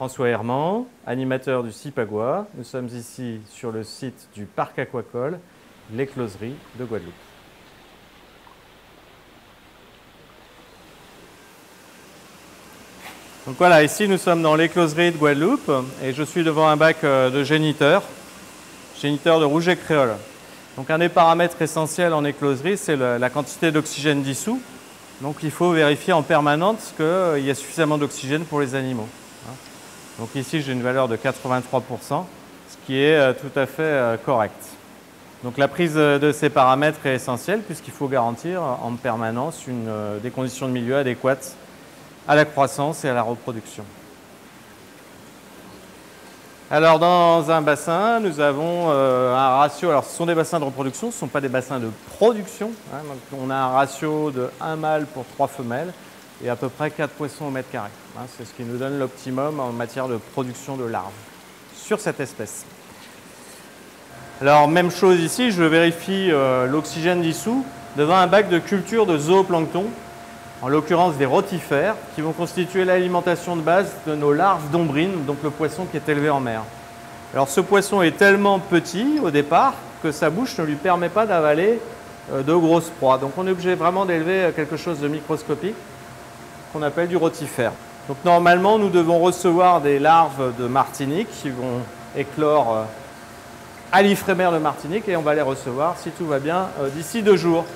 François Herman, animateur du CIPAGUA. Nous sommes ici sur le site du parc aquacole, l'Écloserie de Guadeloupe. Donc voilà, ici nous sommes dans l'Écloserie de Guadeloupe et je suis devant un bac de géniteur de rouget créole. Donc un des paramètres essentiels en écloserie, c'est la quantité d'oxygène dissous. Donc il faut vérifier en permanence qu'il y a suffisamment d'oxygène pour les animaux. Donc ici j'ai une valeur de 83%, ce qui est tout à fait correct. Donc la prise de ces paramètres est essentielle puisqu'il faut garantir en permanence des conditions de milieu adéquates à la croissance et à la reproduction. Alors dans un bassin, nous avons un ratio, alors ce sont des bassins de reproduction, ce ne sont pas des bassins de production. Donc on a un ratio de 1 mâle pour 3 femelles et à peu près 4 poissons au mètre carré. C'est ce qui nous donne l'optimum en matière de production de larves sur cette espèce. Alors même chose ici, je vérifie l'oxygène dissous devant un bac de culture de zooplancton, en l'occurrence des rotifères, qui vont constituer l'alimentation de base de nos larves d'ombrine, donc le poisson qui est élevé en mer. Alors ce poisson est tellement petit au départ que sa bouche ne lui permet pas d'avaler de grosses proies. Donc on est obligé vraiment d'élever quelque chose de microscopique qu'on appelle du rotifère. Donc normalement nous devons recevoir des larves de Martinique qui vont éclore à l'Ifrémer de Martinique et on va les recevoir si tout va bien d'ici 2 jours.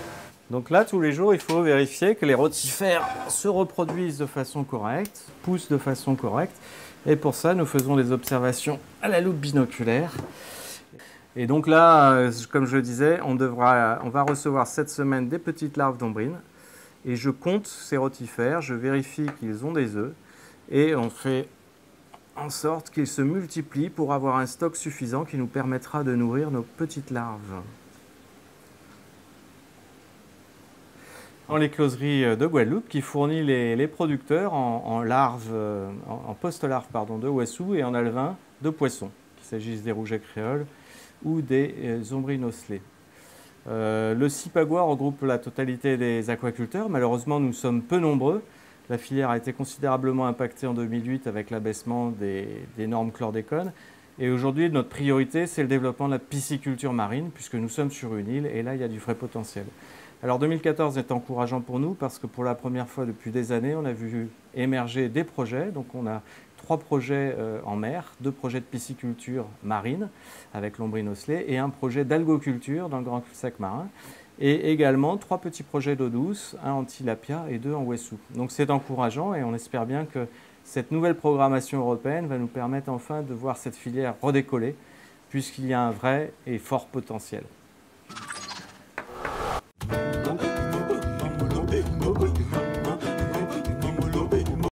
Donc là, tous les jours, il faut vérifier que les rotifères se reproduisent de façon correcte, poussent de façon correcte. Et pour ça, nous faisons des observations à la loupe binoculaire. Et donc là, comme je le disais, on va recevoir cette semaine des petites larves d'ombrine. Et je compte ces rotifères, je vérifie qu'ils ont des œufs. Et on fait en sorte qu'ils se multiplient pour avoir un stock suffisant qui nous permettra de nourrir nos petites larves. Dans l'écloserie de Guadeloupe qui fournit les producteurs en post-larves de ouassou et en alevin de poissons, qu'il s'agisse des rougets créoles ou des ombrines ocellées. Le CIPAGUA regroupe la totalité des aquaculteurs. Malheureusement, nous sommes peu nombreux. La filière a été considérablement impactée en 2008 avec l'abaissement des normes chlordécone. Et aujourd'hui, notre priorité, c'est le développement de la pisciculture marine, puisque nous sommes sur une île et là, il y a du vrai potentiel. Alors 2014 est encourageant pour nous parce que pour la première fois depuis des années, on a vu émerger des projets. Donc on a 3 projets en mer, 2 projets de pisciculture marine avec l'ombrine ocellée et un projet d'algoculture dans le grand cul-de-sac marin. Et également 3 petits projets d'eau douce, 1 en tilapia et 2 en ouassou. Donc c'est encourageant et on espère bien que cette nouvelle programmation européenne va nous permettre enfin de voir cette filière redécoller puisqu'il y a un vrai et fort potentiel.